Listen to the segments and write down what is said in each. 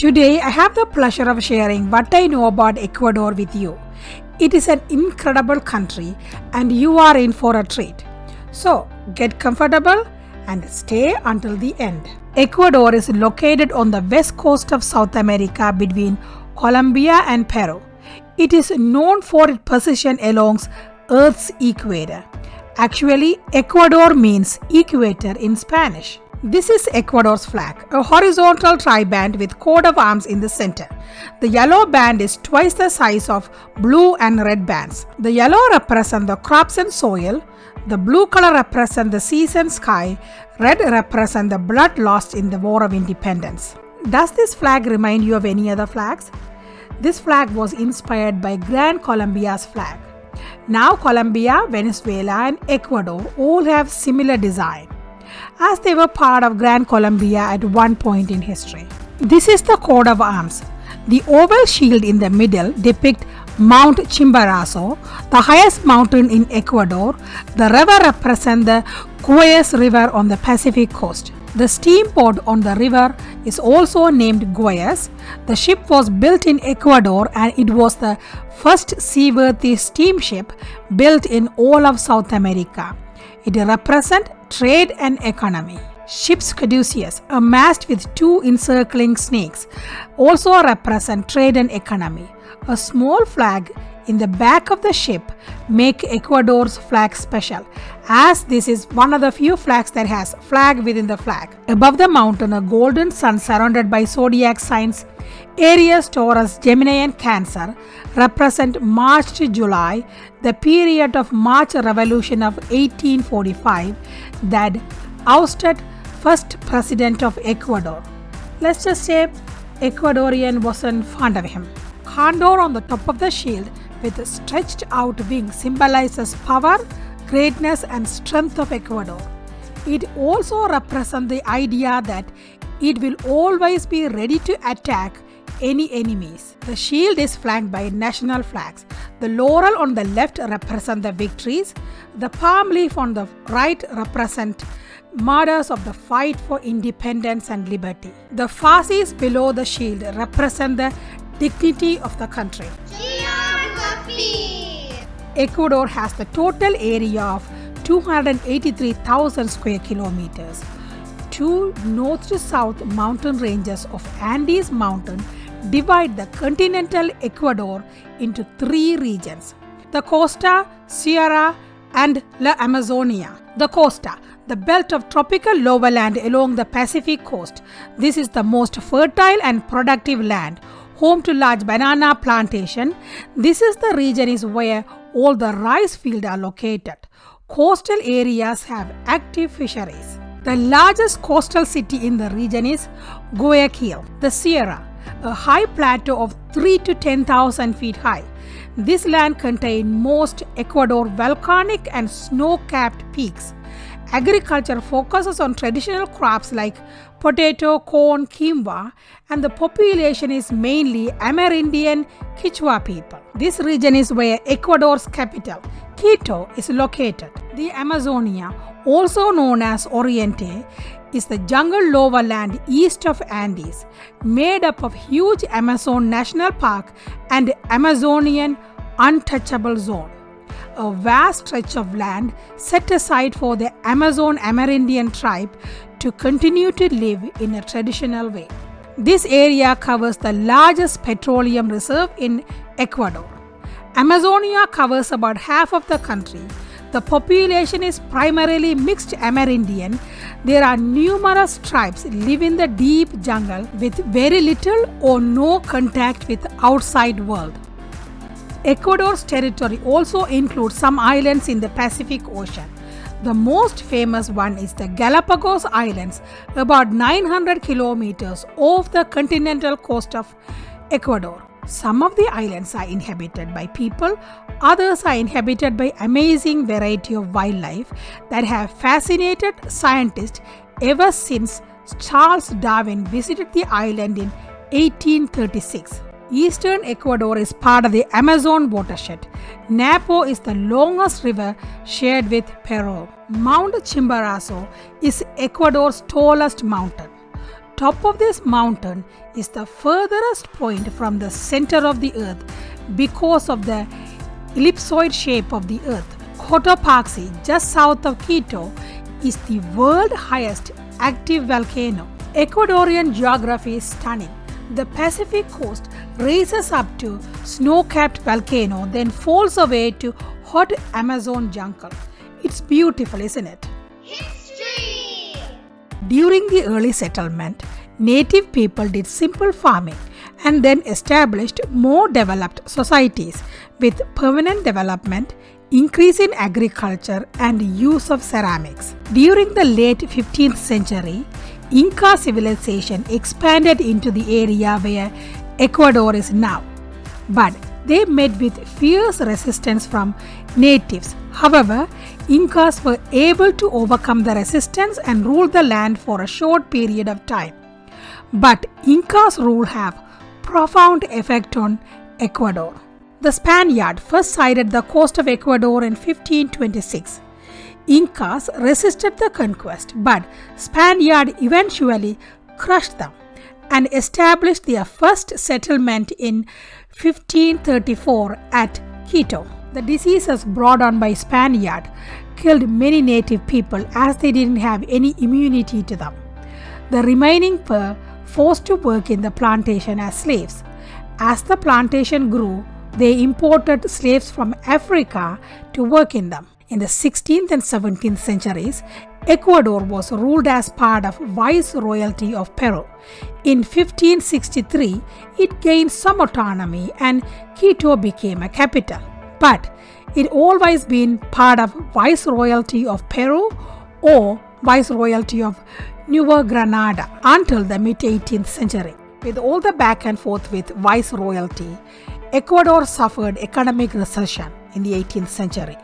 Today, I have the pleasure of sharing what I know about Ecuador with you. It is an incredible country and you are in for a treat. So, get comfortable and stay until the end. Ecuador is located on the west coast of South America between Colombia and Peru. It is known for its position along Earth's equator. Actually, Ecuador means equator in Spanish. This is Ecuador's flag, a horizontal triband with coat of arms in the center. The yellow band is twice the size of blue and red bands. The yellow represents the crops and soil, the blue color represents the seas and sky, red represents the blood lost in the War of Independence. Does this flag remind you of any other flags? This flag was inspired by Grand Colombia's flag. Now Colombia, Venezuela and Ecuador all have similar design, as they were part of Grand Colombia at one point in history. This is the coat of arms. The oval shield in the middle depicts Mount Chimborazo, the highest mountain in Ecuador. The river represents the Guayas River on the Pacific coast. The steamboat on the river is also named Guayas. The ship was built in Ecuador and it was the first seaworthy steamship built in all of South America. It represents trade and economy. Ship's caduceus, a mast with two encircling snakes, also represent trade and economy. A small flag in the back of the ship make Ecuador's flag special, as this is one of the few flags that has flag within the flag. Above the mountain, a golden sun surrounded by zodiac signs Aries, Taurus, Gemini and Cancer represent March to July, the period of March Revolution of 1845 that ousted first president of Ecuador. Let's just say Ecuadorian wasn't fond of him. Condor on the top of the shield with stretched out wings symbolizes power, greatness and strength of Ecuador. It also represents the idea that it will always be ready to attack any enemies. The shield is flanked by national flags. The laurel on the left represents the victories. The palm leaf on the right represents martyrs of the fight for independence and liberty. The fasces below the shield represent the dignity of the country. Geography. Ecuador has the total area of 283,000 square kilometers. Two north to south mountain ranges of Andes Mountain divide the continental Ecuador into three regions: the Costa, Sierra and La Amazonia. The Costa, the belt of tropical lowland along the Pacific coast. This is the most fertile and productive land, home to large banana plantation. This is the region is where all the rice fields are located. Coastal areas have active fisheries. The largest coastal city in the region is Guayaquil. The Sierra, a high plateau of 3 to 10,000 feet high. This land contains most Ecuador volcanic and snow-capped peaks. Agriculture focuses on traditional crops like potato, corn, quinua, and the population is mainly Amerindian Kichua people. This region is where Ecuador's capital, Quito, is located. The Amazonia, also known as Oriente, is the jungle lowland east of Andes, made up of huge Amazon National Park and Amazonian Untouchable Zone, a vast stretch of land set aside for the Amazon Amerindian tribe to continue to live in a traditional way. This area covers the largest petroleum reserve in Ecuador. Amazonia covers about half of the country. The population is primarily mixed Amerindian. There are numerous tribes live in the deep jungle with very little or no contact with the outside world. Ecuador's territory also includes some islands in the Pacific Ocean. The most famous one is the Galapagos Islands, about 900 kilometers off the continental coast of Ecuador. Some of the islands are inhabited by people, others are inhabited by amazing variety of wildlife that have fascinated scientists ever since Charles Darwin visited the island in 1836. Eastern Ecuador is part of the Amazon watershed. Napo is the longest river shared with Peru. Mount Chimborazo is Ecuador's tallest mountain. top of this mountain is the furthest point from the center of the earth because of the ellipsoid shape of the earth. Cotopaxi, just south of Quito, is the world's highest active volcano. Ecuadorian geography is stunning. The Pacific coast rises up to snow-capped volcano, then falls away to hot Amazon jungle. It's beautiful, isn't it? History! During the early settlement, native people did simple farming and then established more developed societies with permanent development, increase in agriculture and use of ceramics. During the late 15th century, Inca civilization expanded into the area where Ecuador is now, but they met with fierce resistance from natives. However, Incas were able to overcome the resistance and rule the land for a short period of time. But Incas' rule have profound effect on Ecuador. The Spaniard first sighted the coast of Ecuador in 1526. Incas resisted the conquest, but Spaniard eventually crushed them and established their first settlement in 1534 at Quito. The diseases brought on by Spaniard killed many native people as they didn't have any immunity to them. The remaining were forced to work in the plantation as slaves. As the plantation grew, they imported slaves from Africa to work in them. In the 16th and 17th centuries, Ecuador was ruled as part of Viceroyalty of Peru. In 1563, it gained some autonomy and Quito became a capital. But it always been part of Viceroyalty of Peru or Viceroyalty of Nueva Granada until the mid-18th century. With all the back and forth with Viceroyalty, Ecuador suffered economic recession in the 18th century.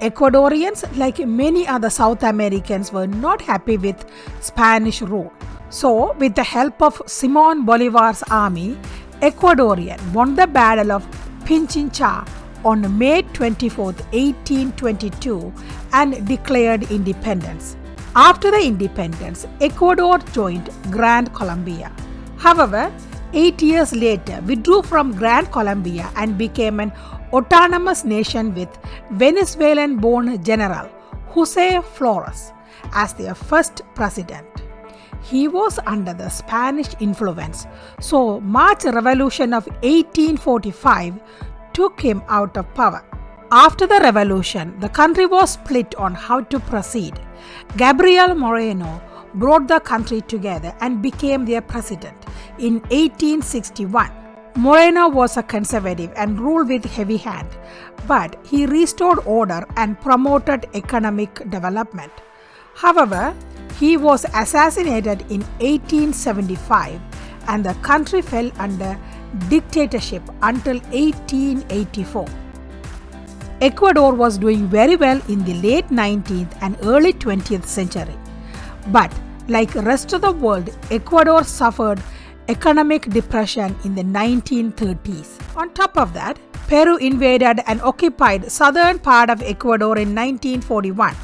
Ecuadorians, like many other South Americans, were not happy with Spanish rule. So, with the help of Simón Bolívar's army, Ecuadorian won the Battle of Pichincha on May 24, 1822 and declared independence. After the independence, Ecuador joined Grand Colombia. However, 8 years later withdrew from Grand Colombia and became an autonomous nation with Venezuelan-born General José Flores as their first president. He was under the Spanish influence, so March Revolution of 1845 took him out of power. After the revolution, the country was split on how to proceed. Gabriel Moreno brought the country together and became their president in 1861. Moreno was a conservative and ruled with heavy hand, but he restored order and promoted economic development. However, he was assassinated in 1875 and the country fell under dictatorship until 1884. Ecuador was doing very well in the late 19th and early 20th century. But like the rest of the world, Ecuador suffered economic depression in the 1930s. On top of that, Peru invaded and occupied southern part of Ecuador in 1941.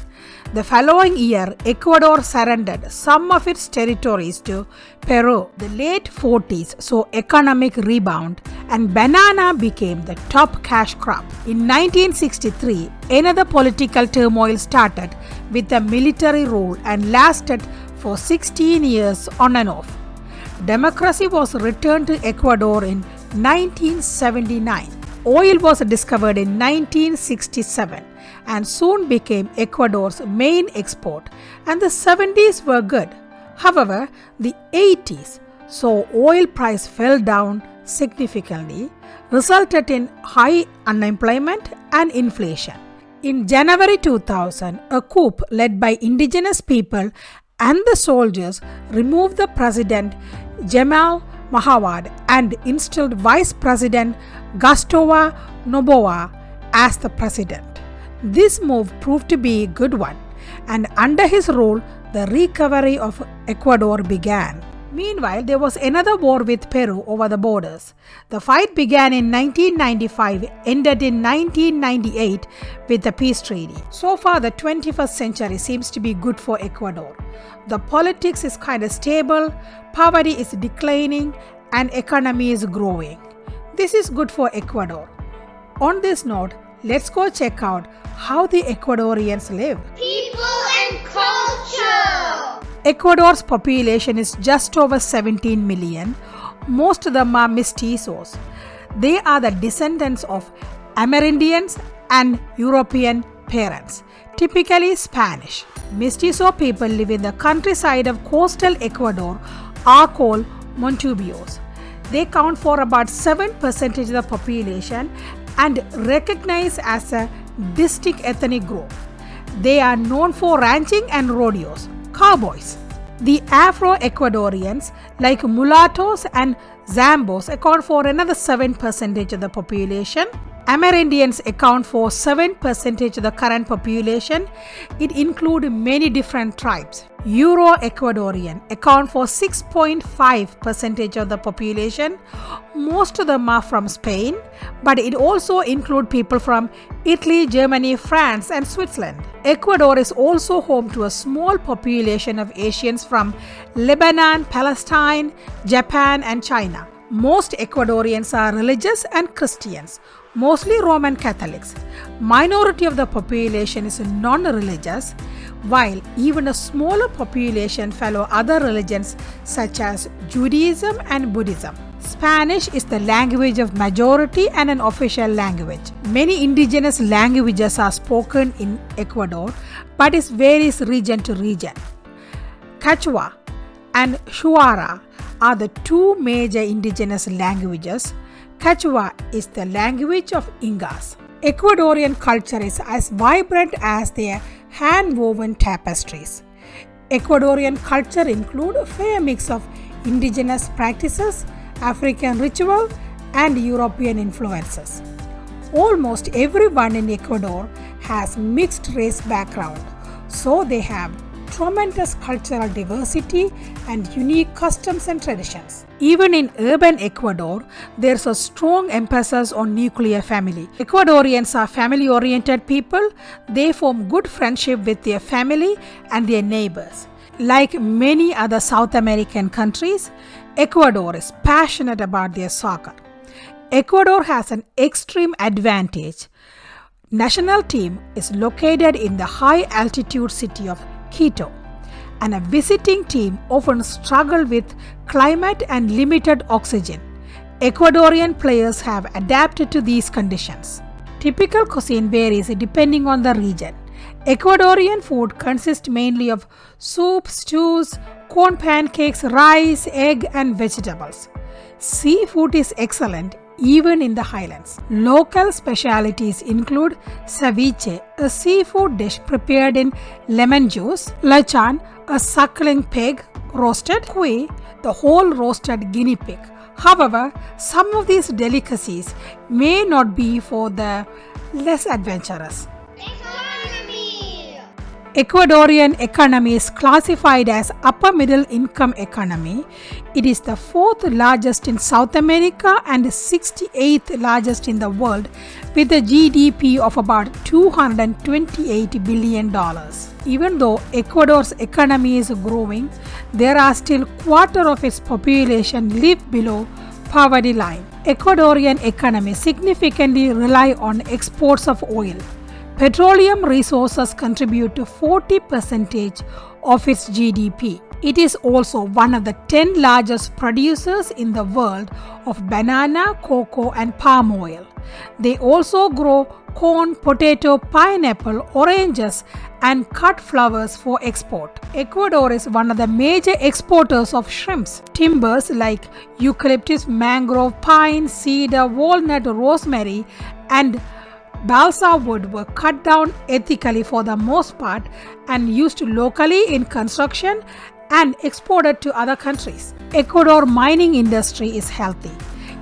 The following year, Ecuador surrendered some of its territories to Peru. The late 40s saw economic rebound and banana became the top cash crop. In 1963, another political turmoil started with a military rule and lasted for 16 years on and off. Democracy was returned to Ecuador in 1979. Oil was discovered in 1967 and soon became Ecuador's main export, and the 70s were good. However, the 80s saw oil price fell down significantly, resulted in high unemployment and inflation. In January 2000, a coup led by indigenous people and the soldiers removed the president Jamal Mahawad and installed Vice President Gustavo Noboa as the president. This move proved to be a good one, and under his rule, the recovery of Ecuador began. Meanwhile, there was another war with Peru over the borders. The fight began in 1995, ended in 1998 with the peace treaty. So far, the 21st century seems to be good for Ecuador. The politics is kind of stable, poverty is declining, and economy is growing. This is good for Ecuador. On this note, let's go check out how the Ecuadorians live. People and culture. Ecuador's population is just over 17 million. Most of them are mestizos. They are the descendants of Amerindians and European parents, typically Spanish. Mestizo people live in the countryside of coastal Ecuador, are called Montubios. They count for about 7% of the population and recognized as a distinct ethnic group. They are known for ranching and rodeos, cowboys. The Afro-Ecuadorians like mulattoes and Zambos account for another 7% of the population. Amerindians account for 7% of the current population. It includes many different tribes. Euro-Ecuadorian account for 6.5% of the population. Most of them are from Spain, but it also includes people from Italy, Germany, France, and Switzerland. Ecuador is also home to a small population of Asians from Lebanon, Palestine, Japan, and China. Most Ecuadorians are religious and Christians, mostly Roman Catholics. Minority of the population is non-religious, while even a smaller population follow other religions such as Judaism and Buddhism. Spanish is the language of majority and an official language. Many indigenous languages are spoken in Ecuador, but it varies region to region. Kichua and Shuara are the two major indigenous languages. Kichua is the language of Ingas. Ecuadorian culture is as vibrant as their hand-woven tapestries. Ecuadorian culture includes a fair mix of indigenous practices, African ritual, and European influences. Almost everyone in Ecuador has mixed race background, so they have tremendous cultural diversity and unique customs and traditions. Even in urban Ecuador, there's a strong emphasis on nuclear family. Ecuadorians are family-oriented people. They form good friendship with their family and their neighbors. Like many other South American countries, Ecuador is passionate about their soccer. Ecuador has an extreme advantage. National team is located in the high-altitude city of Quito, and a visiting team often struggle with climate and limited oxygen. Ecuadorian players have adapted to these conditions. Typical cuisine varies depending on the region. Ecuadorian food consists mainly of soup, stews, corn pancakes, rice, egg, and vegetables. Seafood is excellent even in the highlands. Local specialities include ceviche, a seafood dish prepared in lemon juice, lechon, a suckling pig, roasted cuy, the whole roasted guinea pig. However, some of these delicacies may not be for the less adventurous. Ecuadorian economy is classified as upper middle income economy. It is the fourth largest in South America and 68th largest in the world, with a GDP of about $228 billion. Even though Ecuador's economy is growing, there are still quarter of its population live below poverty line. Ecuadorian economy significantly rely on exports of oil. Petroleum resources contribute to 40% of its GDP. It is also one of the 10 largest producers in the world of banana, cocoa, and palm oil. They also grow corn, potato, pineapple, oranges, and cut flowers for export. Ecuador is one of the major exporters of shrimps. Timbers like eucalyptus, mangrove, pine, cedar, walnut, rosemary, and balsa wood were cut down ethically for the most part and used locally in construction and exported to other countries. Ecuador mining industry is healthy.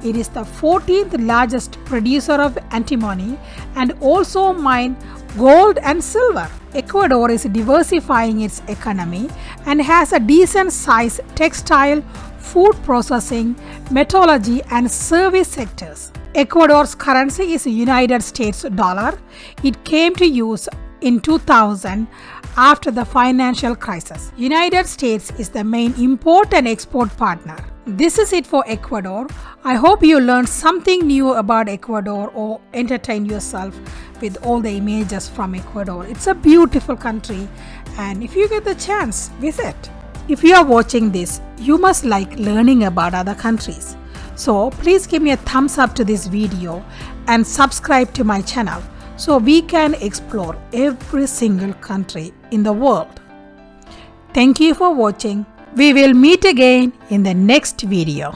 It is the 14th largest producer of antimony and also mine gold and silver. Ecuador is diversifying its economy and has a decent sized textile, food processing, metallurgy, and service sectors. Ecuador's currency is United States dollar. It came to use in 2000 after the financial crisis. United States is the main import and export partner. This is it for Ecuador. I hope you learned something new about Ecuador or entertained yourself with all the images from Ecuador. It's a beautiful country, and if you get the chance, visit. If you are watching this, you must like learning about other countries. So please give me a thumbs up to this video and subscribe to my channel so we can explore every single country in the world. Thank you for watching. We will meet again in the next video.